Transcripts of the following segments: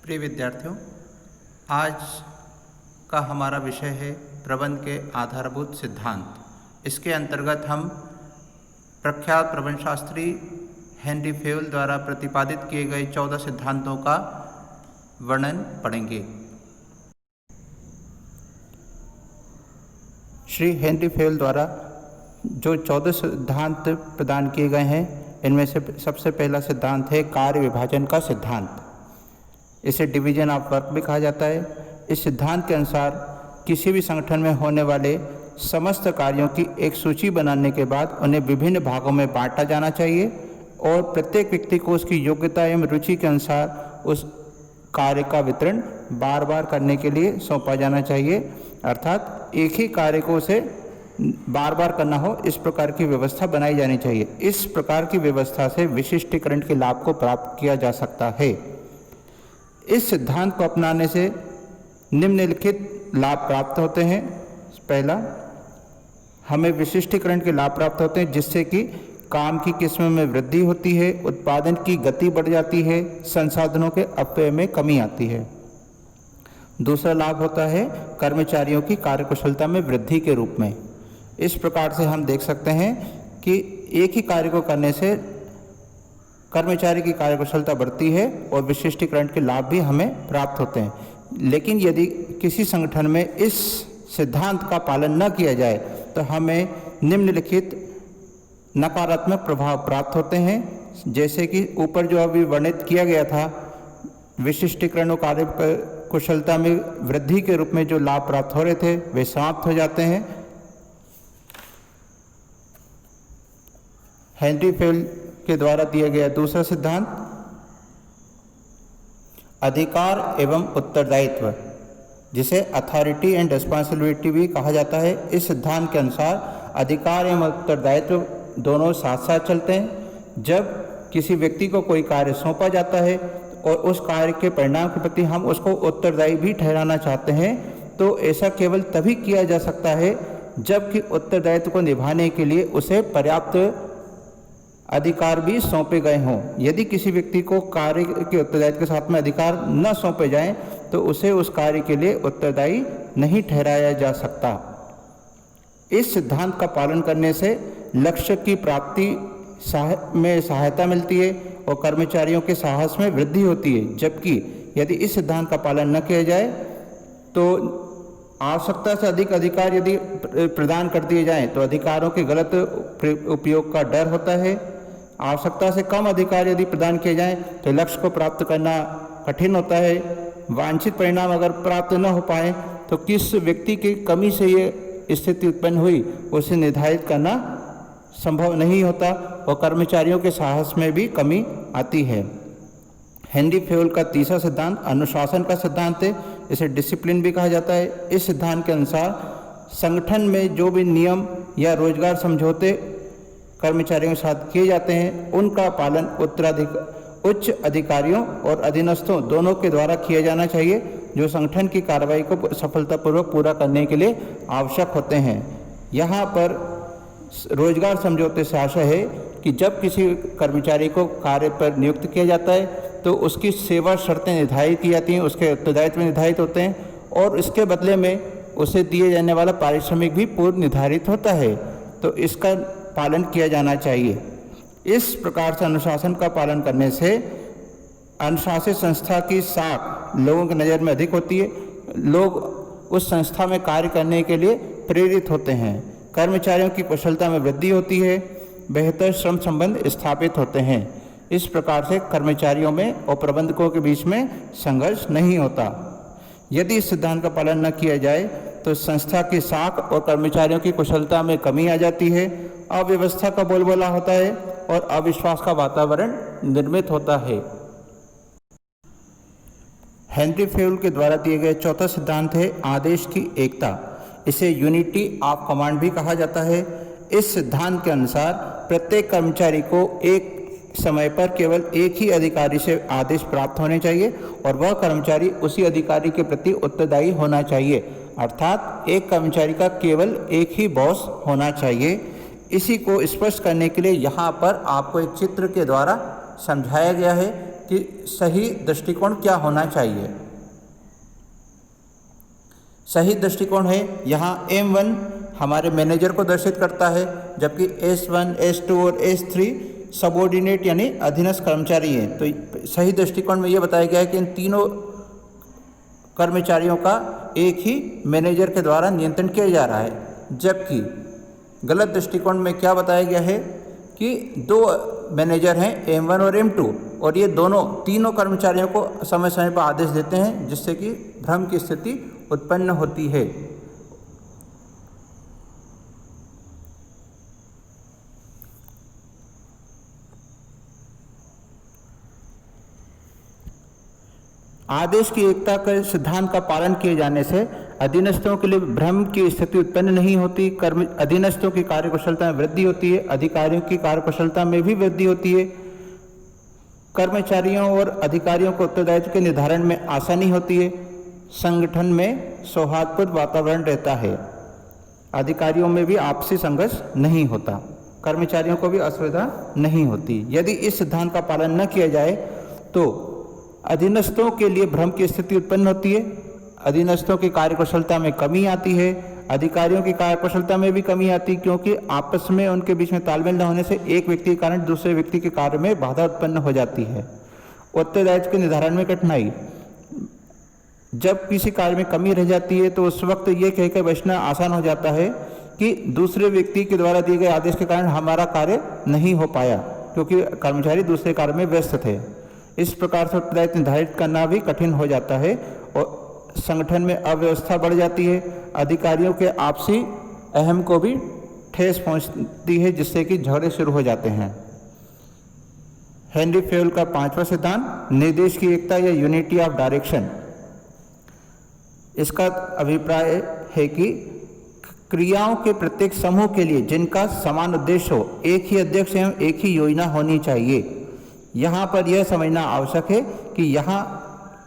प्रिय विद्यार्थियों, आज का हमारा विषय है प्रबंध के आधारभूत सिद्धांत। इसके अंतर्गत हम प्रख्यात प्रबंधशास्त्री हेनरी फेयल द्वारा प्रतिपादित किए गए 14 सिद्धांतों का वर्णन पढ़ेंगे। श्री हेनरी फेयल द्वारा जो 14 सिद्धांत प्रदान किए गए हैं, इनमें से सबसे पहला सिद्धांत है कार्य विभाजन का सिद्धांत। इसे डिवीजन ऑफ वर्क भी कहा जाता है। इस सिद्धांत के अनुसार किसी भी संगठन में होने वाले समस्त कार्यों की एक सूची बनाने के बाद उन्हें विभिन्न भागों में बांटा जाना चाहिए और प्रत्येक व्यक्ति को उसकी योग्यता एवं रुचि के अनुसार उस कार्य का वितरण बार बार करने के लिए सौंपा जाना चाहिए। अर्थात एक ही कार्य को उसे बार बार करना हो, इस प्रकार की व्यवस्था बनाई जानी चाहिए। इस प्रकार की व्यवस्था से विशिष्टीकरण के लाभ को प्राप्त किया जा सकता है। इस सिद्धांत को अपनाने से निम्नलिखित लाभ प्राप्त होते हैं। पहला, हमें विशिष्टीकरण के लाभ प्राप्त होते हैं, जिससे कि काम की किस्मों में वृद्धि होती है, उत्पादन की गति बढ़ जाती है, संसाधनों के अपव्यय में कमी आती है। दूसरा लाभ होता है कर्मचारियों की कार्यकुशलता में वृद्धि के रूप में। इस प्रकार से हम देख सकते हैं कि एक ही कार्य को करने से कर्मचारी की कार्यकुशलता बढ़ती है और विशिष्टीकरण के लाभ भी हमें प्राप्त होते हैं। लेकिन यदि किसी संगठन में इस सिद्धांत का पालन न किया जाए तो हमें निम्नलिखित नकारात्मक प्रभाव प्राप्त होते हैं, जैसे कि ऊपर जो अभी वर्णित किया गया था, विशिष्टीकरण और कार्य कुशलता में वृद्धि के रूप में जो लाभ प्राप्त हो रहे थे वे समाप्त हो जाते हैं। हेनरी फेयल के द्वारा दिया गया दूसरा सिद्धांत अधिकार एवं उत्तरदायित्व, जिसे अथॉरिटी एंड रिस्पॉन्सिबिलिटी भी कहा जाता है। इस सिद्धांत के अनुसार अधिकार एवं उत्तरदायित्व दोनों साथ साथ चलते हैं। जब किसी व्यक्ति को कोई कार्य सौंपा जाता है और उस कार्य के परिणाम के प्रति हम उसको उत्तरदायी भी ठहराना चाहते हैं, तो ऐसा केवल तभी किया जा सकता है जबकि उत्तरदायित्व को निभाने के लिए उसे पर्याप्त अधिकार भी सौंपे गए हों। यदि किसी व्यक्ति को कार्य के उत्तरदायित्व के साथ में अधिकार न सौंपे जाएं तो उसे उस कार्य के लिए उत्तरदायी नहीं ठहराया जा सकता। इस सिद्धांत का पालन करने से लक्ष्य की प्राप्ति में सहायता मिलती है और कर्मचारियों के साहस में वृद्धि होती है। जबकि यदि इस सिद्धांत का पालन न किया जाए तो आवश्यकता से अधिक अधिकार यदि प्रदान कर दिए जाएं तो अधिकारों के गलत उपयोग का डर होता है। आवश्यकता से कम अधिकार यदि प्रदान किए जाएं तो लक्ष्य को प्राप्त करना कठिन होता है। वांछित परिणाम अगर प्राप्त न हो पाए तो किस व्यक्ति की कमी से ये स्थिति उत्पन्न हुई उसे निर्धारित करना संभव नहीं होता और कर्मचारियों के साहस में भी कमी आती है। हेनरी फेयल का तीसरा सिद्धांत अनुशासन का सिद्धांत है। इसे डिसिप्लिन भी कहा जाता है। इस सिद्धांत के अनुसार संगठन में जो भी नियम या रोजगार समझौते कर्मचारियों के साथ किए जाते हैं, उनका पालन उच्च अधिकारियों और अधीनस्थों दोनों के द्वारा किया जाना चाहिए, जो संगठन की कार्रवाई को सफलतापूर्वक पूरा करने के लिए आवश्यक होते हैं। यहाँ पर रोजगार समझौते से आशय है कि जब किसी कर्मचारी को कार्य पर नियुक्त किया जाता है तो उसकी सेवा शर्तें निर्धारित की जाती हैं, उसके उत्तरदायित्व निर्धारित होते हैं और इसके बदले में उसे दिए जाने वाला पारिश्रमिक भी पूर्व निर्धारित होता है। तो इसका पालन किया जाना चाहिए। इस प्रकार से अनुशासन का पालन करने से अनुशासित संस्था की साख लोगों की नज़र में अधिक होती है। लोग उस संस्था में कार्य करने के लिए प्रेरित होते हैं। कर्मचारियों की कुशलता में वृद्धि होती है। बेहतर श्रम संबंध स्थापित होते हैं। इस प्रकार से कर्मचारियों में और प्रबंधकों के बीच में संघर्ष नहीं होता। यदि इस सिद्धांत का पालन न किया जाए तो संस्था की साख और कर्मचारियों की कुशलता में कमी आ जाती है, अव्यवस्था का बोलबाला होता है और अविश्वास का वातावरण निर्मित होता है। हेनरी फेयल के द्वारा दिए गए चौथा सिद्धांत है आदेश की एकता। इसे यूनिटी ऑफ कमांड भी कहा जाता है। इस सिद्धांत के अनुसार प्रत्येक कर्मचारी को एक समय पर केवल एक ही अधिकारी से आदेश प्राप्त होने चाहिए और वह कर्मचारी उसी अधिकारी के प्रति उत्तरदायी होना चाहिए। अर्थात एक कर्मचारी का केवल एक ही बॉस होना चाहिए। इसी को स्पष्ट करने के लिए यहाँ पर आपको एक चित्र के द्वारा समझाया गया है कि सही दृष्टिकोण क्या होना चाहिए। सही दृष्टिकोण है, यहाँ M1 हमारे मैनेजर को दर्शित करता है, जबकि S1, S2 और S3 सबऑर्डिनेट यानी अधीनस्थ कर्मचारी हैं। तो सही दृष्टिकोण में ये बताया गया है कि इन तीनों कर्मचारियों का एक ही मैनेजर के द्वारा नियंत्रण किया जा रहा है। जबकि गलत दृष्टिकोण में क्या बताया गया है कि दो मैनेजर हैं M1 और M2, और ये तीनों कर्मचारियों को समय समय पर आदेश देते हैं, जिससे कि भ्रम की स्थिति उत्पन्न होती है। आदेश की एकता के सिद्धांत का पालन किए जाने से अधीनस्थों के लिए भ्रम की स्थिति उत्पन्न नहीं होती। अधीनस्थों की कार्यकुशलता में वृद्धि होती है, अधिकारियों की कार्यकुशलता में भी वृद्धि होती है। कर्मचारियों और अधिकारियों को उत्तरदायित्व के निर्धारण में आसानी होती है। संगठन में सौहार्दपूर्ण वातावरण रहता है। अधिकारियों में भी आपसी संघर्ष नहीं होता, कर्मचारियों को भी असुविधा नहीं होती। यदि इस सिद्धांत का पालन न किया जाए तो अधीनस्थों के लिए भ्रम की स्थिति उत्पन्न होती है, अधीनस्थों की कार्यकुशलता में कमी आती है, अधिकारियों की कार्यकुशलता में भी कमी आती, क्योंकि आपस में उनके बीच में तालमेल न होने से एक व्यक्ति के कारण दूसरे व्यक्ति के कार्य में बाधा उत्पन्न हो जाती है। उत्तरदायित्व के निर्धारण में कठिनाई, जब किसी कार्य में कमी रह जाती है तो उस वक्त ये कहकर बचना आसान हो जाता है कि दूसरे व्यक्ति के द्वारा दिए गए आदेश के कारण हमारा कार्य नहीं हो पाया, क्योंकि कर्मचारी दूसरे कार्य में व्यस्त थे। इस प्रकार से उत्तरदायित्व निर्धारित करना भी कठिन हो जाता है और संगठन में अव्यवस्था बढ़ जाती है। अधिकारियों के आपसी अहम को भी ठेस पहुंचती है, जिससे कि झगड़े शुरू हो जाते हैं। हेनरी फेयल का 5वां सिद्धांत निर्देश की एकता या यूनिटी ऑफ डायरेक्शन। इसका अभिप्राय है कि क्रियाओं के प्रत्येक समूह के लिए जिनका समान उद्देश्य हो, एक ही अध्यक्ष एवं एक ही योजना होनी चाहिए। यहाँ पर यह समझना आवश्यक है कि यहाँ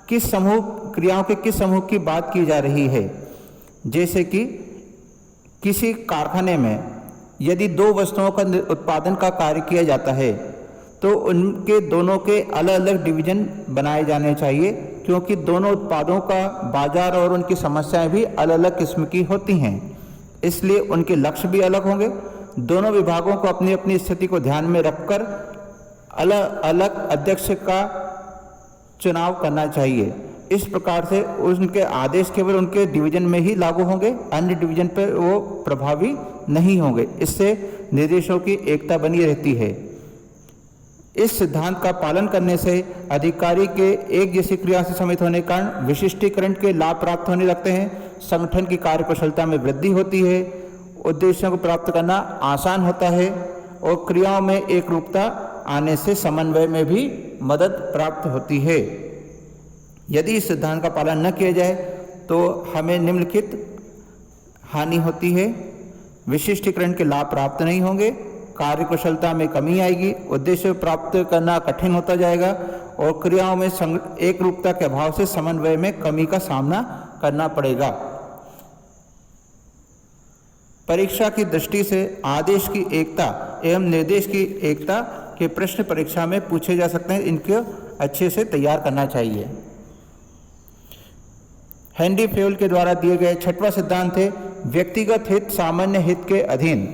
क्रियाओं के किस समूह की बात की जा रही है। जैसे कि किसी कारखाने में यदि 2 वस्तुओं का उत्पादन का कार्य किया जाता है तो उनके दोनों के अलग अलग डिवीजन बनाए जाने चाहिए, क्योंकि दोनों उत्पादों का बाजार और उनकी समस्याएं भी अलग अलग किस्म की होती हैं, इसलिए उनके लक्ष्य भी अलग होंगे। दोनों विभागों को अपनी अपनी स्थिति को ध्यान में रखकर अलग अलग अध्यक्ष का चुनाव करना चाहिए। इस प्रकार से उनके आदेश केवल उनके डिवीजन में ही लागू होंगे, अन्य डिवीजन पर वो प्रभावी नहीं होंगे। इससे निर्देशों की एकता बनी रहती है। इस सिद्धांत का पालन करने से अधिकारी के एक जैसी क्रिया से सम्मिलित होने के कारण विशिष्टीकरण के लाभ प्राप्त होने लगते हैं। संगठन की कार्यकुशलता में वृद्धि होती है, उद्देश्यों को प्राप्त करना आसान होता है और क्रियाओं में एक रूपता आने से समन्वय में भी मदद प्राप्त होती है। यदि इस सिद्धांत का पालन न किया जाए तो हमें निम्नलिखित हानि होती है। विशिष्टीकरण के लाभ प्राप्त नहीं होंगे, कार्यकुशलता में कमी आएगी, उद्देश्य प्राप्त करना कठिन होता जाएगा और क्रियाओं में एक रूपता के अभाव से समन्वय में कमी का सामना करना पड़ेगा। परीक्षा की दृष्टि से आदेश की एकता एवं निर्देश की एकता के प्रश्न परीक्षा में पूछे जा सकते हैं, इनको अच्छे से तैयार करना चाहिए। हेनरी फेयल के द्वारा दिए गए 6वां सिद्धांत है व्यक्तिगत हित सामान्य हित के अधीन।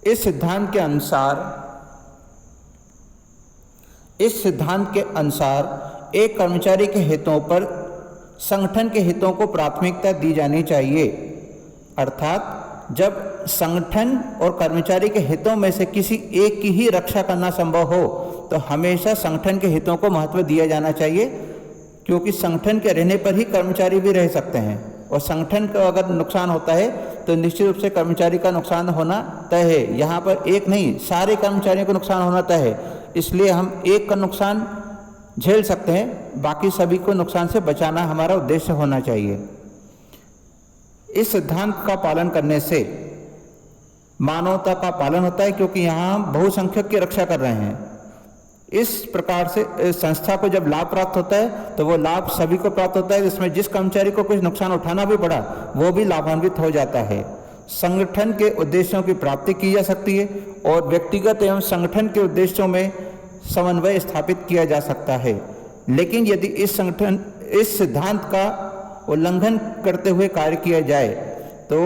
इस सिद्धांत के अनुसार एक कर्मचारी के हितों पर संगठन के हितों को प्राथमिकता दी जानी चाहिए। अर्थात जब संगठन और कर्मचारी के हितों में से किसी एक की ही रक्षा करना संभव हो तो हमेशा संगठन के हितों को महत्व दिया जाना चाहिए, क्योंकि संगठन के रहने पर ही कर्मचारी भी रह सकते हैं और संगठन का अगर नुकसान होता है तो निश्चित रूप से कर्मचारी का नुकसान होना तय है। यहाँ पर एक नहीं, सारे कर्मचारियों को नुकसान होना तय है। इसलिए हम एक का नुकसान झेल सकते हैं, बाकी सभी को नुकसान से बचाना हमारा उद्देश्य होना चाहिए। इस सिद्धांत का पालन करने से मानवता का पालन होता है, क्योंकि यहाँ हम बहुसंख्यक की रक्षा कर रहे हैं। इस प्रकार से संस्था को जब लाभ प्राप्त होता है तो वो लाभ सभी को प्राप्त होता है, जिसमें जिस कर्मचारी को कुछ नुकसान उठाना भी पड़ा वो भी लाभान्वित हो जाता है। संगठन के उद्देश्यों की प्राप्ति की जा सकती है और व्यक्तिगत एवं संगठन के उद्देश्यों में समन्वय स्थापित किया जा सकता है। लेकिन यदि इस सिद्धांत का उल्लंघन करते हुए कार्य किया जाए तो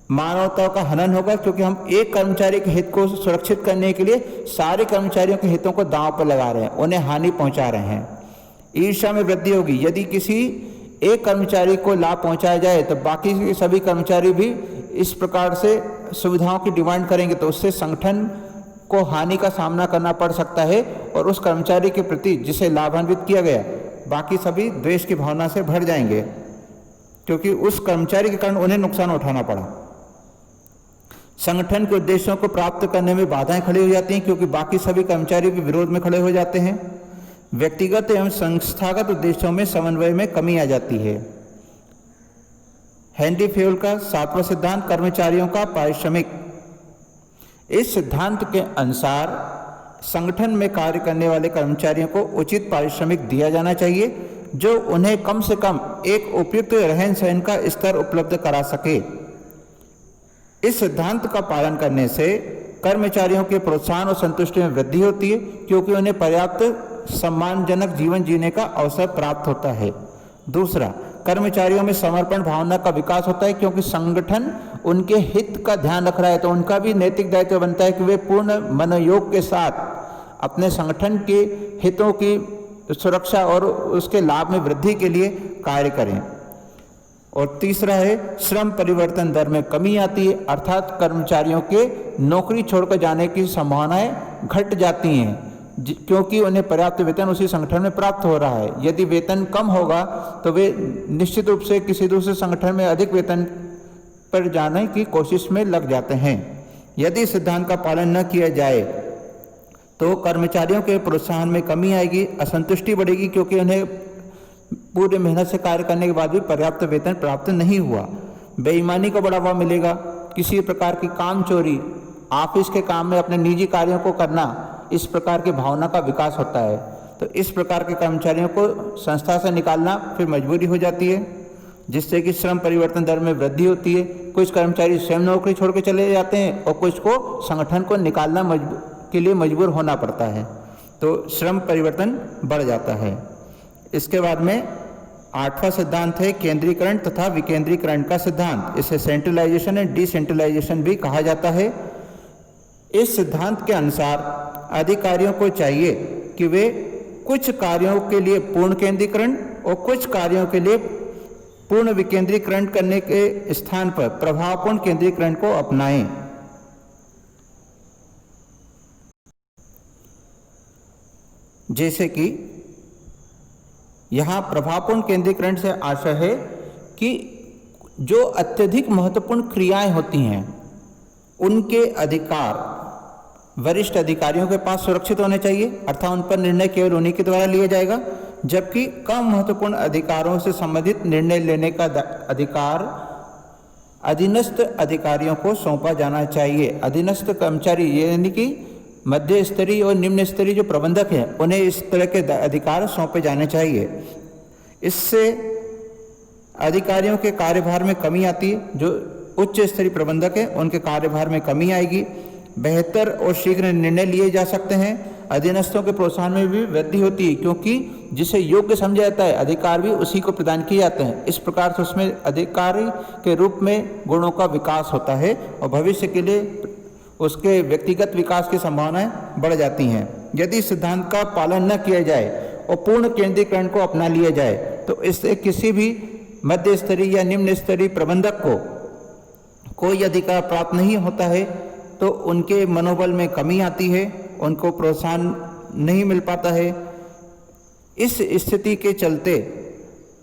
मानवता का हनन होगा, क्योंकि हम एक कर्मचारी के हित को सुरक्षित करने के लिए सारे कर्मचारियों के हितों को दांव पर लगा रहे हैं, उन्हें हानि पहुंचा रहे हैं। ईर्ष्या में वृद्धि होगी। यदि किसी एक कर्मचारी को लाभ पहुंचाया जाए तो बाकी के सभी कर्मचारी भी इस प्रकार से सुविधाओं की डिमांड करेंगे, तो उससे संगठन को हानि का सामना करना पड़ सकता है और उस कर्मचारी के प्रति जिसे लाभान्वित किया गया बाकी सभी द्वेष की भावना से भर जाएंगे, क्योंकि उस कर्मचारी के कारण उन्हें नुकसान उठाना पड़ा। संगठन के उद्देश्यों को प्राप्त करने में बाधाएं खड़ी हो जाती हैं, क्योंकि बाकी सभी कर्मचारी भी विरोध में खड़े हो जाते हैं। व्यक्तिगत एवं संस्थागत उद्देश्यों में समन्वय में कमी आ जाती है। हेनरी फेयोल का 7वां सिद्धांत, कर्मचारियों का पारिश्रमिक। इस सिद्धांत के अनुसार संगठन में कार्य करने वाले कर्मचारियों को उचित पारिश्रमिक दिया जाना चाहिए, जो उन्हें कम से कम एक उपयुक्त रहन सहन का स्तर उपलब्ध करा सके। इस सिद्धांत का पालन करने से कर्मचारियों के प्रोत्साहन और संतुष्टि में वृद्धि होती है, क्योंकि उन्हें पर्याप्त सम्मानजनक जीवन जीने का अवसर प्राप्त होता है। दूसरा, कर्मचारियों में समर्पण भावना का विकास होता है, क्योंकि संगठन उनके हित का ध्यान रख रहा है, तो उनका भी नैतिक दायित्व बनता है कि वे पूर्ण मनोयोग के साथ अपने संगठन के हितों की सुरक्षा और उसके लाभ में वृद्धि के लिए कार्य करें। और तीसरा है, श्रम परिवर्तन दर में कमी आती है, अर्थात कर्मचारियों के नौकरी छोड़कर जाने की संभावनाएं घट जाती हैं, क्योंकि उन्हें पर्याप्त वेतन उसी संगठन में प्राप्त हो रहा है। यदि वेतन कम होगा तो वे निश्चित रूप से किसी दूसरे संगठन में अधिक वेतन पर जाने की कोशिश में लग जाते हैं। यदि सिद्धांत का पालन न किया जाए तो कर्मचारियों के प्रोत्साहन में कमी आएगी, असंतुष्टि बढ़ेगी, क्योंकि उन्हें पूरे मेहनत से कार्य करने के बाद भी पर्याप्त वेतन प्राप्त नहीं हुआ। बेईमानी को बढ़ावा मिलेगा, किसी प्रकार की काम चोरी, ऑफिस के काम में अपने निजी कार्यों को करना, इस प्रकार की भावना का विकास होता है। तो इस प्रकार के कर्मचारियों को संस्था से निकालना फिर मजबूरी हो जाती है, जिससे कि श्रम परिवर्तन दर में वृद्धि होती है। कुछ कर्मचारी स्वयं नौकरी छोड़ के चले जाते हैं और कुछ को संगठन को निकालना के लिए मजबूर होना पड़ता है, तो श्रम परिवर्तन बढ़ जाता है। इसके बाद में 8वां सिद्धांत है केंद्रीकरण तथा विकेंद्रीकरण का सिद्धांत। इसे सेंट्रलाइजेशन एंड डिसेंट्रलाइजेशन भी कहा जाता है। इस सिद्धांत के अनुसार अधिकारियों को चाहिए कि वे कुछ कार्यों के लिए पूर्ण केंद्रीकरण और कुछ कार्यों के लिए पूर्ण विकेंद्रीकरण करने के स्थान पर प्रभावपूर्ण केंद्रीकरण को अपनाएं। जैसे कि यहाँ प्रभावपूर्ण केंद्रीकरण से आशय है कि जो अत्यधिक महत्वपूर्ण क्रियाएं होती हैं उनके अधिकार वरिष्ठ अधिकारियों के पास सुरक्षित होने चाहिए, अर्थात उन पर निर्णय केवल उन्हीं के द्वारा लिया जाएगा, जबकि कम महत्वपूर्ण अधिकारों से संबंधित निर्णय लेने का अधिकार अधीनस्थ अधिकारियों को सौंपा जाना चाहिए। अधीनस्थ कर्मचारी यानी कि मध्य स्तरीय और निम्न स्तरीय जो प्रबंधक हैं उन्हें इस तरह के अधिकार सौंपे जाने चाहिए। इससे अधिकारियों के कार्यभार में कमी आती है। जो उच्च स्तरीय प्रबंधक हैं उनके कार्यभार में कमी आएगी, बेहतर और शीघ्र निर्णय लिए जा सकते हैं। अधीनस्थों के प्रोत्साहन में भी वृद्धि होती है, क्योंकि जिसे योग्य समझा जाता है अधिकार भी उसी को प्रदान किए जाते हैं। इस प्रकार से उसमें अधिकारी के रूप में गुणों का विकास होता है और भविष्य के लिए उसके व्यक्तिगत विकास की संभावनाएं बढ़ जाती हैं। यदि सिद्धांत का पालन न किया जाए और पूर्ण केंद्रीकरण को अपना लिया जाए तो इससे किसी भी मध्य स्तरीय या निम्न स्तरीय प्रबंधक को कोई अधिकार प्राप्त नहीं होता है, तो उनके मनोबल में कमी आती है, उनको प्रोत्साहन नहीं मिल पाता है। इस स्थिति के चलते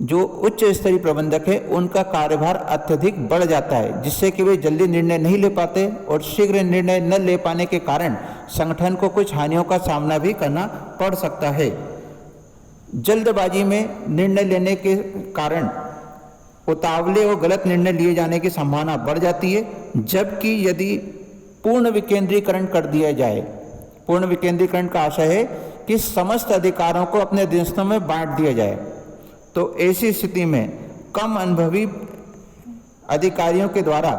जो उच्च स्तरीय प्रबंधक है उनका कार्यभार अत्यधिक बढ़ जाता है, जिससे कि वे जल्दी निर्णय नहीं ले पाते और शीघ्र निर्णय न ले पाने के कारण संगठन को कुछ हानियों का सामना भी करना पड़ सकता है। जल्दबाजी में निर्णय लेने के कारण उतावले और गलत निर्णय लिए जाने की संभावना बढ़ जाती है, जबकि यदि पूर्ण विकेंद्रीकरण कर दिया जाए, पूर्ण विकेंद्रीकरण का आशय है कि समस्त अधिकारों को अपने अधीनस्थों में बांट दिया जाए, तो ऐसी स्थिति में कम अनुभवी अधिकारियों के द्वारा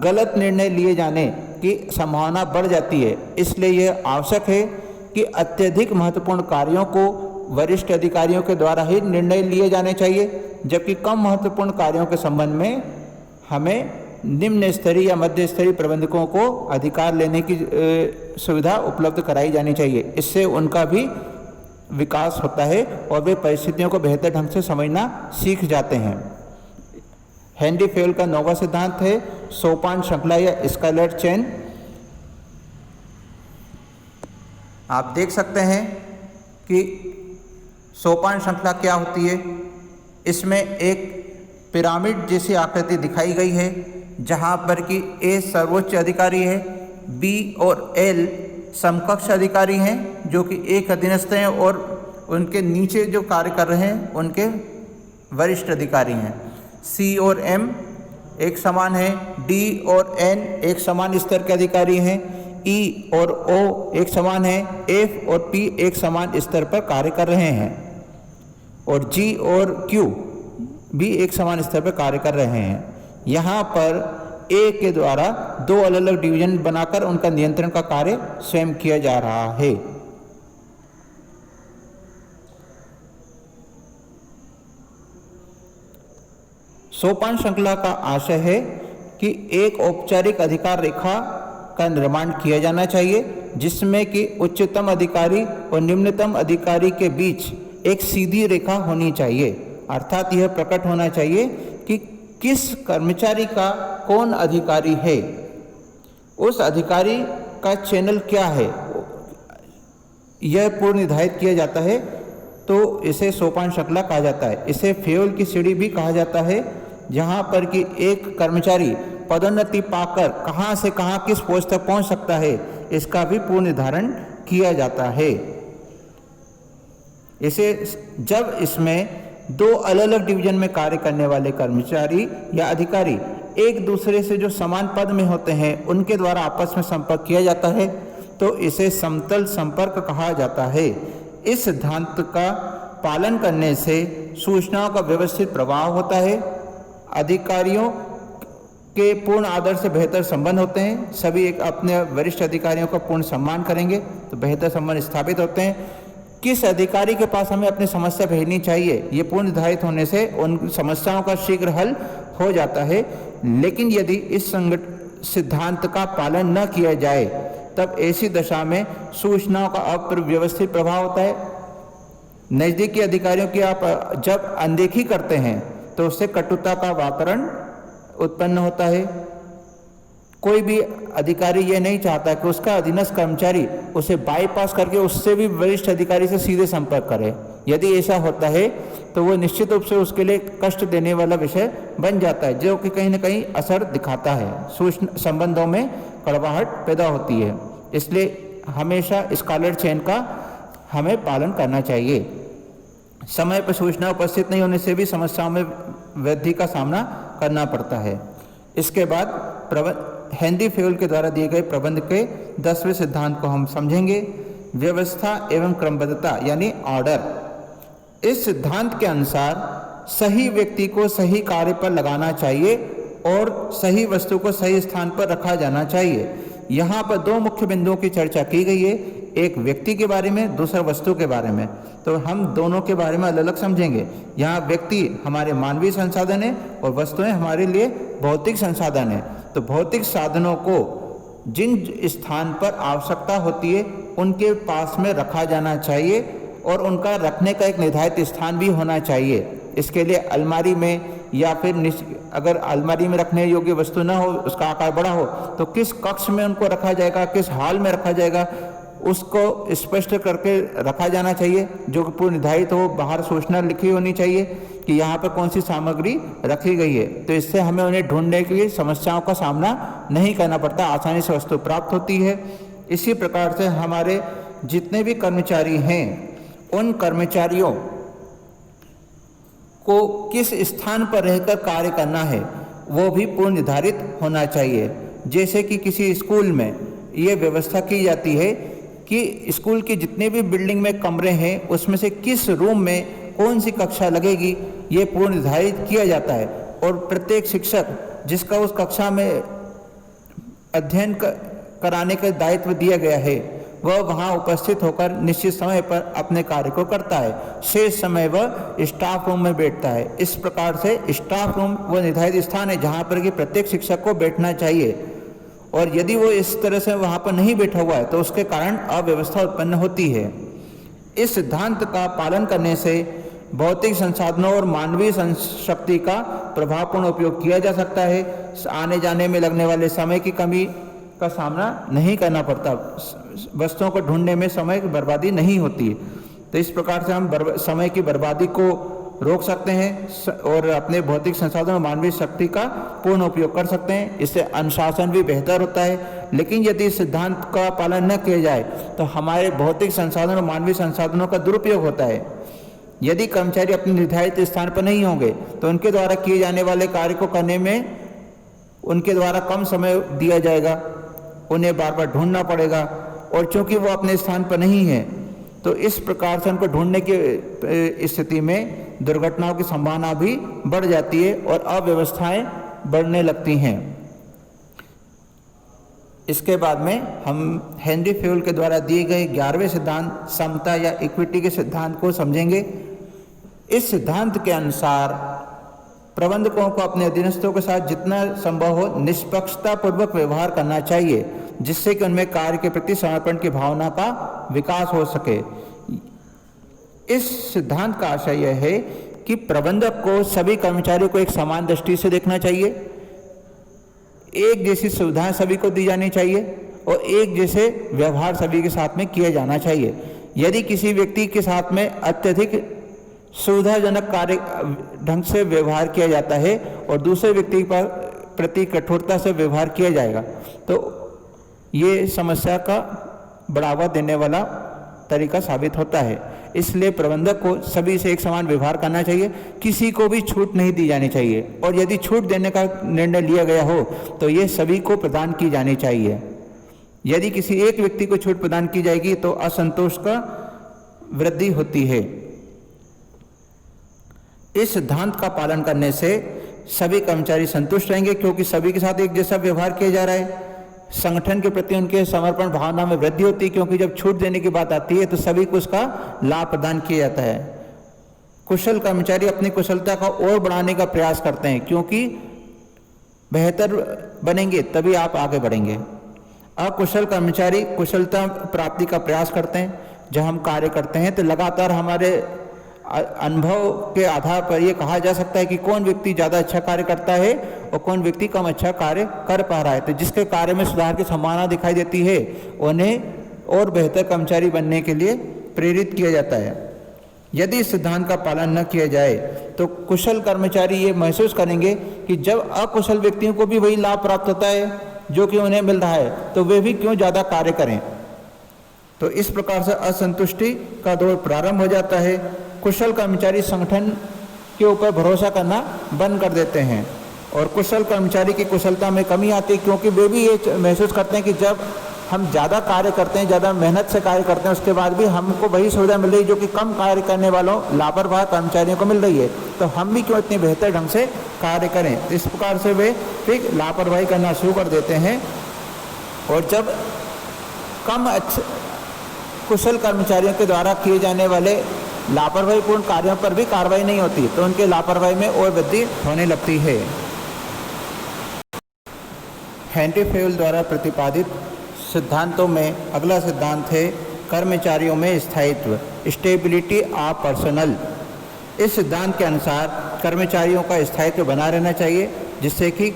गलत निर्णय लिए जाने की संभावना बढ़ जाती है। इसलिए यह आवश्यक है कि अत्यधिक महत्वपूर्ण कार्यों को वरिष्ठ अधिकारियों के द्वारा ही निर्णय लिए जाने चाहिए, जबकि कम महत्वपूर्ण कार्यों के संबंध में हमें निम्न स्तरीय या मध्य स्तरीय प्रबंधकों को अधिकार लेने की सुविधा उपलब्ध कराई जानी चाहिए। इससे उनका भी विकास होता है और वे परिस्थितियों को बेहतर ढंग से समझना सीख जाते हैं। हेनरी फेयल का 9वां सिद्धांत है सोपान श्रृंखला या स्केलर चेन। आप देख सकते हैं कि सोपान श्रृंखला क्या होती है। इसमें एक पिरामिड जैसी आकृति दिखाई गई है, जहां पर कि ए सर्वोच्च अधिकारी है, बी और एल समकक्ष अधिकारी हैं जो कि एक अधीनस्थ हैं और उनके नीचे जो कार्य कर रहे हैं उनके वरिष्ठ अधिकारी हैं। सी और एम एक समान है, डी और एन एक समान स्तर के अधिकारी हैं, ई और ओ एक समान है, एफ और पी एक समान स्तर पर कार्य कर रहे हैं और जी और क्यू भी एक समान स्तर पर कार्य कर रहे हैं। यहाँ पर ए के द्वारा दो अलग अलग डिवीजन बनाकर उनका नियंत्रण का कार्य स्वयं किया जा रहा है। सोपान श्रृंखला का आशय है कि एक औपचारिक अधिकार रेखा का निर्माण किया जाना चाहिए, जिसमें कि उच्चतम अधिकारी और निम्नतम अधिकारी के बीच एक सीधी रेखा होनी चाहिए। अर्थात यह प्रकट होना चाहिए कि किस कर्मचारी का कौन अधिकारी है, उस अधिकारी का चैनल क्या है, यह पूर्व निर्धारित किया जाता है। तो इसे सोपान श्रृंखला कहा जाता है। इसे फेयल की सीढ़ी भी कहा जाता है, जहाँ पर कि एक कर्मचारी पदोन्नति पाकर कहाँ से कहाँ किस पोस्ट तक पहुँच सकता है, इसका भी पूर्व निर्धारण किया जाता है। इसे जब इसमें दो अलग अलग डिवीजन में कार्य करने वाले कर्मचारी या अधिकारी एक दूसरे से जो समान पद में होते हैं उनके द्वारा आपस में संपर्क किया जाता है, तो इसे समतल संपर्क कहा जाता है। इस सिद्धांत का पालन करने से सूचनाओं का व्यवस्थित प्रवाह होता है, अधिकारियों के पूर्ण आदर से बेहतर संबंध होते हैं, सभी एक अपने वरिष्ठ अधिकारियों का पूर्ण सम्मान करेंगे तो बेहतर संबंध स्थापित होते हैं। किस अधिकारी के पास हमें अपनी समस्या भेजनी चाहिए, ये पूर्ण निर्धारित होने से उन समस्याओं का शीघ्र हल हो जाता है। लेकिन यदि इस सिद्धांत का पालन न किया जाए तब ऐसी दशा में सूचनाओं का अव्यवस्थित प्रभाव होता है। नज़दीकी अधिकारियों की आप जब अनदेखी करते हैं तो उससे कटुता का वातावरण उत्पन्न होता है। कोई भी अधिकारी ये नहीं चाहता कि उसका अधीनस्थ कर्मचारी उसे बाईपास करके उससे भी वरिष्ठ अधिकारी से सीधे संपर्क करे। यदि ऐसा होता है तो वो निश्चित रूप से उसके लिए कष्ट देने वाला विषय बन जाता है, जो कि कहीं ना कहीं असर दिखाता है, सूचना संबंधों में कड़वाहट पैदा होती है। इसलिए हमेशा स्केलर चेन का हमें पालन करना चाहिए। समय पर सूचना उपस्थित नहीं होने से भी समस्याओं में वृद्धि का सामना करना पड़ता है। इसके बाद हेनरी फेयल के द्वारा दिए गए प्रबंध के 10वें सिद्धांत को हम समझेंगे, व्यवस्था एवं क्रमबद्धता यानी ऑर्डर। इस सिद्धांत के अनुसार सही व्यक्ति को सही कार्य पर लगाना चाहिए और सही वस्तु को सही स्थान पर रखा जाना चाहिए। यहाँ पर दो मुख्य बिंदुओं की चर्चा की गई है, एक व्यक्ति के बारे में, दूसरा वस्तु के बारे में। तो हम दोनों के बारे में अलग अलग समझेंगे। यहाँ व्यक्ति हमारे मानवीय संसाधन है और वस्तुएं हमारे लिए भौतिक संसाधन है। तो भौतिक साधनों को जिन स्थान पर आवश्यकता होती है उनके पास में रखा जाना चाहिए और उनका रखने का एक निर्धारित स्थान भी होना चाहिए। इसके लिए अलमारी में या फिर अगर अलमारी में रखने योग्य वस्तु ना हो, उसका आकार बड़ा हो, तो किस कक्ष में उनको रखा जाएगा, किस हॉल में रखा जाएगा, उसको स्पष्ट करके रखा जाना चाहिए, जो कि पूर्व निर्धारित हो। बाहर सूचना लिखी होनी चाहिए कि यहाँ पर कौन सी सामग्री रखी गई है। तो इससे हमें उन्हें ढूंढने के लिए समस्याओं का सामना नहीं करना पड़ता, आसानी से वस्तु प्राप्त होती है। इसी प्रकार से हमारे जितने भी कर्मचारी हैं, उन कर्मचारियों को किस स्थान पर रहकर कार्य करना है वो भी पूर्व निर्धारित होना चाहिए। जैसे कि किसी स्कूल में ये व्यवस्था की जाती है कि स्कूल की जितने भी बिल्डिंग में कमरे हैं उसमें से किस रूम में कौन सी कक्षा लगेगी, ये पूर्व निर्धारित किया जाता है। और प्रत्येक शिक्षक जिसका उस कक्षा में अध्ययन कराने का दायित्व दिया गया है, वह वहां उपस्थित होकर निश्चित समय पर अपने कार्य को करता है। शेष समय वह स्टाफ रूम में बैठता है। इस प्रकार से स्टाफ रूम वह निर्धारित स्थान है जहां पर कि प्रत्येक शिक्षक को बैठना चाहिए, और यदि वो इस तरह से वहां पर नहीं बैठा हुआ है तो उसके कारण अव्यवस्था उत्पन्न होती है। इस सिद्धांत का पालन करने से भौतिक संसाधनों और मानवीय शक्ति का प्रभावपूर्ण उपयोग किया जा सकता है। आने जाने में लगने वाले समय की कमी का सामना नहीं करना पड़ता, वस्तुओं को ढूंढने में समय की बर्बादी नहीं होती। तो इस प्रकार से हम समय की बर्बादी को रोक सकते हैं और अपने भौतिक संसाधन और मानवीय शक्ति का पूर्ण उपयोग कर सकते हैं। इससे अनुशासन भी बेहतर होता है। लेकिन यदि इस सिद्धांत का पालन न किया जाए तो हमारे भौतिक संसाधन और मानवीय संसाधनों का दुरुपयोग होता है। यदि कर्मचारी अपने निर्धारित स्थान पर नहीं होंगे तो उनके द्वारा किए जाने वाले कार्य को करने में उनके द्वारा कम समय दिया जाएगा, उन्हें बार बार ढूंढना पड़ेगा, और चूंकि वो अपने स्थान पर नहीं है तो इस प्रकार से उनको ढूंढने की स्थिति में दुर्घटनाओं की संभावना भी बढ़ जाती है और अव्यवस्थाएं बढ़ने लगती हैं। इसके बाद में हम हेनरी फेयुल के द्वारा दिए गए 11वें सिद्धांत समता या इक्विटी के सिद्धांत को समझेंगे। इस सिद्धांत के अनुसार प्रबंधकों को अपने अधीनस्थों के साथ जितना संभव हो निष्पक्षता पूर्वक व्यवहार करना चाहिए, जिससे कि उनमें कार्य के प्रति समर्पण की भावना का विकास हो सके। इस सिद्धांत का आशय यह है कि प्रबंधक को सभी कर्मचारियों को एक समान दृष्टि से देखना चाहिए, एक जैसी सुविधाएं सभी को दी जानी चाहिए और एक जैसे व्यवहार सभी के साथ में किया जाना चाहिए। यदि किसी व्यक्ति के साथ में अत्यधिक सुविधाजनक कार्य ढंग से व्यवहार किया जाता है और दूसरे व्यक्ति पर प्रति कठोरता से व्यवहार किया जाएगा तो ये समस्या का बढ़ावा देने वाला तरीका साबित होता है। इसलिए प्रबंधक को सभी से एक समान व्यवहार करना चाहिए, किसी को भी छूट नहीं दी जानी चाहिए, और यदि छूट देने का निर्णय लिया गया हो तो ये सभी को प्रदान की जानी चाहिए। यदि किसी एक व्यक्ति को छूट प्रदान की जाएगी तो असंतोष का वृद्धि होती है। इस सिद्धांत का पालन करने से सभी कर्मचारी संतुष्ट रहेंगे क्योंकि सभी के साथ एक जैसा व्यवहार किया जा रहा है। संगठन के प्रति उनके समर्पण भावना में वृद्धि होती है क्योंकि जब छूट देने की बात आती है तो सभी को उसका लाभ प्रदान किया जाता है। कुशल कर्मचारी अपनी कुशलता को और बढ़ाने का प्रयास करते हैं क्योंकि बेहतर बनेंगे तभी आप आगे बढ़ेंगे। अकुशल कर्मचारी कुशलता प्राप्ति का प्रयास करते हैं। जब हम कार्य करते हैं तो लगातार हमारे अनुभव के आधार पर यह कहा जा सकता है कि कौन व्यक्ति ज़्यादा अच्छा कार्य करता है और कौन व्यक्ति कम अच्छा कार्य कर पा रहा है। तो जिसके कार्य में सुधार की संभावना दिखाई देती है उन्हें और बेहतर कर्मचारी बनने के लिए प्रेरित किया जाता है। यदि इस सिद्धांत का पालन न किया जाए तो कुशल कर्मचारी ये महसूस करेंगे कि जब अकुशल व्यक्तियों को भी वही लाभ प्राप्त होता है जो कि उन्हें मिल रहा है तो वे भी क्यों ज़्यादा कार्य करें। तो इस प्रकार से असंतुष्टि का दौर प्रारंभ हो जाता है। कुशल कर्मचारी संगठन के ऊपर भरोसा करना बंद कर देते हैं और कुशल कर्मचारी की कुशलता में कमी आती है क्योंकि वे भी ये महसूस करते हैं कि जब हम ज़्यादा कार्य करते हैं, ज़्यादा मेहनत से कार्य करते हैं, उसके बाद भी हमको वही सुविधा मिल रही है जो कि कम कार्य करने वालों लापरवाह कर्मचारियों को मिल रही है, तो हम भी क्यों इतनी बेहतर ढंग से कार्य करें। इस प्रकार से वे फिर लापरवाही करना शुरू कर देते हैं और जब कम कुशल कर्मचारियों के द्वारा किए जाने वाले लापरवाहीपूर्ण कार्यों पर भी कार्रवाई नहीं होती तो उनके लापरवाही में और वृद्धि होने लगती है। हेनरी फेयुल द्वारा प्रतिपादित सिद्धांतों में अगला सिद्धांत है कर्मचारियों में स्थायित्व, स्टेबिलिटी ऑफ पर्सनल। इस सिद्धांत के अनुसार कर्मचारियों का स्थायित्व बना रहना चाहिए जिससे कि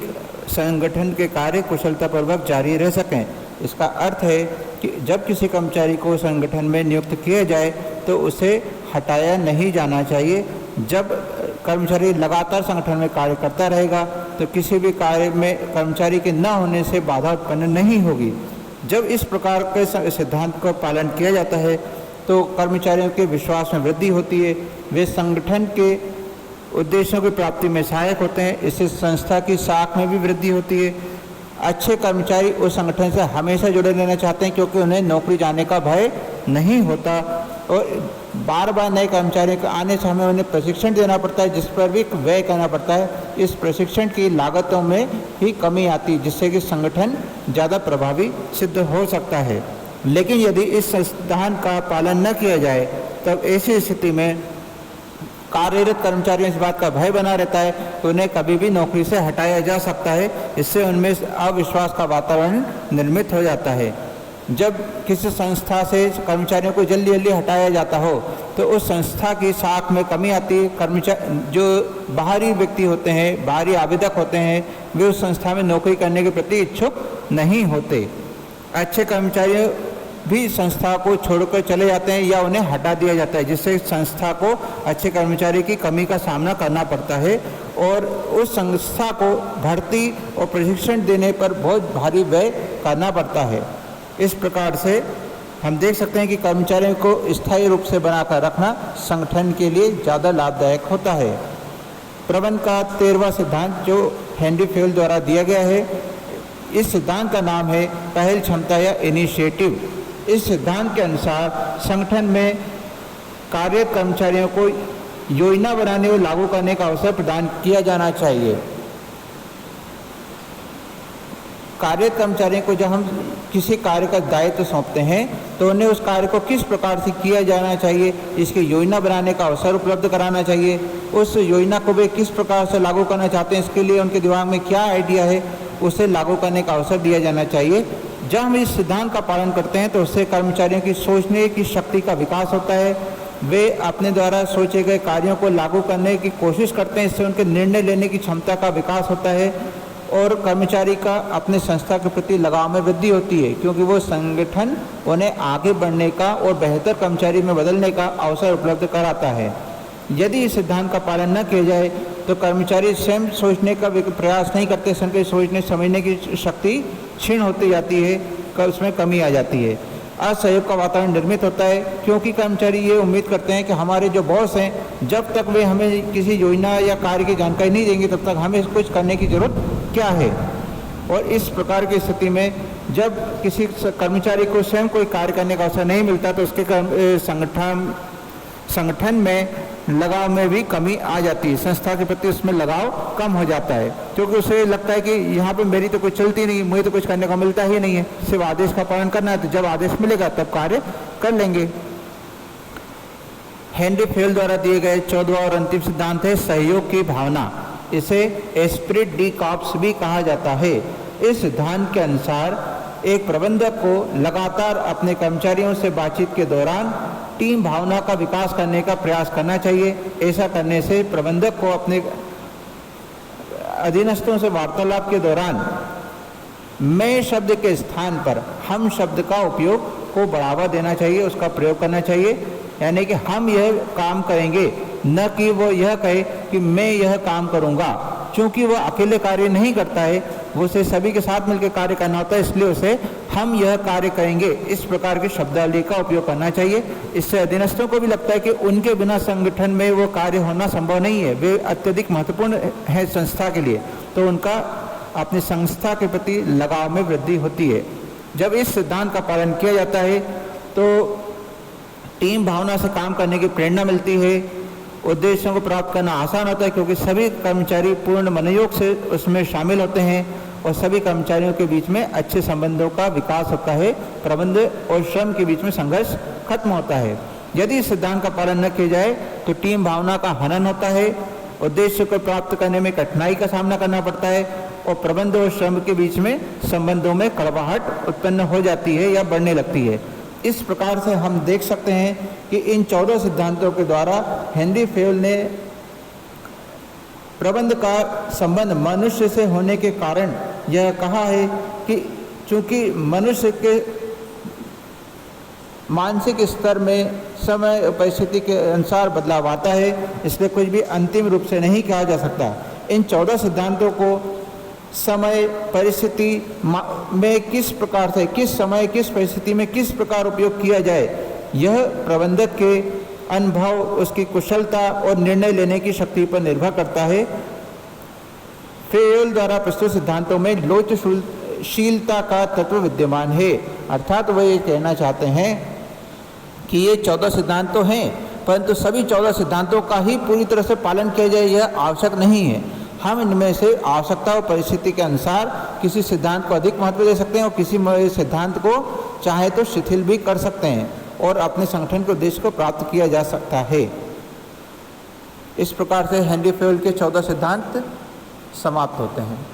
संगठन के कार्य कुशलतापूर्वक जारी रह सकें। इसका अर्थ है कि जब किसी कर्मचारी को संगठन में नियुक्त किया जाए तो उसे हटाया नहीं जाना चाहिए। जब कर्मचारी लगातार संगठन में कार्य करता रहेगा तो किसी भी कार्य में कर्मचारी के न होने से बाधा उत्पन्न नहीं होगी। जब इस प्रकार के सिद्धांत का पालन किया जाता है तो कर्मचारियों के विश्वास में वृद्धि होती है, वे संगठन के उद्देश्यों की प्राप्ति में सहायक होते हैं। इससे संस्था की साख में भी वृद्धि होती है। अच्छे कर्मचारी उस संगठन से हमेशा जुड़े रहना चाहते हैं क्योंकि उन्हें नौकरी जाने का भय नहीं होता और बार बार नए कर्मचारियों के आने से हमें उन्हें प्रशिक्षण देना पड़ता है जिस पर भी व्यय करना पड़ता है। इस प्रशिक्षण की लागतों में ही कमी आती है जिससे कि संगठन ज़्यादा प्रभावी सिद्ध हो सकता है। लेकिन यदि इस सिद्धांत का पालन न किया जाए तब ऐसी स्थिति में कार्यरत कर्मचारियों इस बात का भय बना रहता है तो उन्हें कभी भी नौकरी से हटाया जा सकता है। इससे उनमें अविश्वास का वातावरण निर्मित हो जाता है। जब किसी संस्था से कर्मचारियों को जल्दी जल्दी हटाया जाता हो तो उस संस्था की साख में कमी आती है। कर्मचारी जो बाहरी व्यक्ति होते हैं, बाहरी आवेदक होते हैं, वे उस संस्था में नौकरी करने के प्रति इच्छुक नहीं होते। अच्छे कर्मचारी भी संस्था को छोड़कर चले जाते हैं या उन्हें हटा दिया जाता है, जिससे संस्था को अच्छे कर्मचारी की कमी का सामना करना पड़ता है और उस संस्था को भर्ती और प्रशिक्षण देने पर बहुत भारी व्यय करना पड़ता है। इस प्रकार से हम देख सकते हैं कि कर्मचारियों को स्थायी रूप से बनाकर रखना संगठन के लिए ज़्यादा लाभदायक होता है। प्रबंधन का 13वां सिद्धांत जो हेनरी फेयल द्वारा दिया गया है, इस सिद्धांत का नाम है पहल क्षमता या इनिशिएटिव। इस सिद्धांत के अनुसार संगठन में कार्यरत कर्मचारियों को योजना बनाने और लागू करने का अवसर प्रदान किया जाना चाहिए। कार्यरत कर्मचारियों को जब हम किसी कार्य का दायित्व सौंपते हैं तो उन्हें उस कार्य को किस प्रकार से किया जाना चाहिए, इसकी योजना बनाने का अवसर उपलब्ध कराना चाहिए। उस योजना को वे किस प्रकार से लागू करना चाहते हैं, इसके लिए उनके दिमाग में क्या आइडिया है, उसे लागू करने का अवसर दिया जाना चाहिए। जब हम इस सिद्धांत का पालन करते हैं तो उससे कर्मचारियों की सोचने की शक्ति का विकास होता है। वे अपने द्वारा सोचे गए कार्यों को लागू करने की कोशिश करते हैं। इससे उनके निर्णय लेने की क्षमता का विकास होता है और कर्मचारी का अपने संस्था के प्रति लगाव में वृद्धि होती है, क्योंकि वो संगठन उन्हें आगे बढ़ने का और बेहतर कर्मचारी में बदलने का अवसर उपलब्ध कराता है। यदि इस सिद्धांत का पालन न किया जाए तो कर्मचारी स्वयं सोचने का प्रयास नहीं करते, उनके सोचने समझने की शक्ति क्षीण होती जाती है, उसमें कमी आ जाती है। असहयोग का वातावरण निर्मित होता है, क्योंकि कर्मचारी ये उम्मीद करते हैं कि हमारे जो बॉस हैं जब तक वे हमें किसी योजना या कार्य की जानकारी नहीं देंगे तब तक हमें कुछ करने की ज़रूरत क्या है। और इस प्रकार की स्थिति में जब किसी कर्मचारी को स्वयं कोई कार्य करने का अवसर नहीं मिलता तो उसके संगठन में लगाव में भी कमी आ जाती है। संस्था के प्रति उसमें लगाव कम हो जाता है, क्योंकि उसे लगता है कि यहाँ पे मेरी तो कुछ चलती नहीं, मुझे तो कुछ करने को मिलता ही नहीं है, सिर्फ आदेश का पालन करना है। तो जब आदेश मिलेगा तब कार्य कर लेंगे। हेनरी फेयल द्वारा दिए गए 14वां और अंतिम सिद्धांत है सहयोग की भावना। इसे एस्पिरिट डी कॉर्प्स भी कहा जाता है। इस सिद्धांत के अनुसार एक प्रबंधक को लगातार अपने कर्मचारियों से बातचीत के दौरान टीम भावना का विकास करने का प्रयास करना चाहिए। ऐसा करने से प्रबंधक को अपने अधीनस्थों से वार्तालाप के दौरान मैं शब्द के स्थान पर हम शब्द का उपयोग को बढ़ावा देना चाहिए, उसका प्रयोग करना चाहिए। यानी कि हम यह काम करेंगे, न कि वो यह कहे कि मैं यह काम करूंगा। क्योंकि वह अकेले कार्य नहीं करता है, वो उसे सभी के साथ मिलकर कार्य करना होता है, इसलिए उसे हम यह कार्य करेंगे इस प्रकार की शब्दावली का उपयोग करना चाहिए। इससे अधीनस्थों को भी लगता है कि उनके बिना संगठन में वो कार्य होना संभव नहीं है, वे अत्यधिक महत्वपूर्ण है संस्था के लिए, तो उनका अपनी संस्था के प्रति लगाव में वृद्धि होती है। जब इस सिद्धांत का पालन किया जाता है तो टीम भावना से काम करने की प्रेरणा मिलती है, उद्देश्यों को प्राप्त करना आसान होता है, क्योंकि सभी कर्मचारी पूर्ण मनोयोग से उसमें शामिल होते हैं और सभी कर्मचारियों के बीच में अच्छे संबंधों का विकास होता है। प्रबंधन और श्रम के बीच में संघर्ष खत्म होता है। यदि इस सिद्धांत का पालन न किया जाए तो टीम भावना का हनन होता है, उद्देश्य को प्राप्त करने में कठिनाई का सामना करना पड़ता है और प्रबंधन और श्रम के बीच में संबंधों में कड़वाहट उत्पन्न हो जाती है या बढ़ने लगती है। इस प्रकार से हम देख सकते हैं कि इन 14 सिद्धांतों के द्वारा हेनरी फेयल ने प्रबंध का संबंध मनुष्य से होने के कारण यह कहा है कि चूंकि मनुष्य के मानसिक स्तर में समय परिस्थिति के अनुसार बदलाव आता है, इसलिए कुछ भी अंतिम रूप से नहीं कहा जा सकता। इन 14 सिद्धांतों को समय परिस्थिति में किस प्रकार से, किस समय किस परिस्थिति में किस प्रकार उपयोग किया जाए, यह प्रबंधक के अनुभव, उसकी कुशलता और निर्णय लेने की शक्ति पर निर्भर करता है। फेयल द्वारा प्रस्तुत सिद्धांतों में लोचशीलता का तत्व विद्यमान है, अर्थात वह ये कहना चाहते हैं कि ये 14 सिद्धांत तो हैं, परंतु सभी 14 सिद्धांतों का ही पूरी तरह से पालन किया जाए यह आवश्यक नहीं है। हम इनमें से आवश्यकता और परिस्थिति के अनुसार किसी सिद्धांत को अधिक महत्व दे सकते हैं और किसी सिद्धांत को चाहे तो शिथिल भी कर सकते हैं और अपने संगठन के उद्देश्य को प्राप्त किया जा सकता है। इस प्रकार से हेनरी फेयल के 14 सिद्धांत समाप्त होते हैं।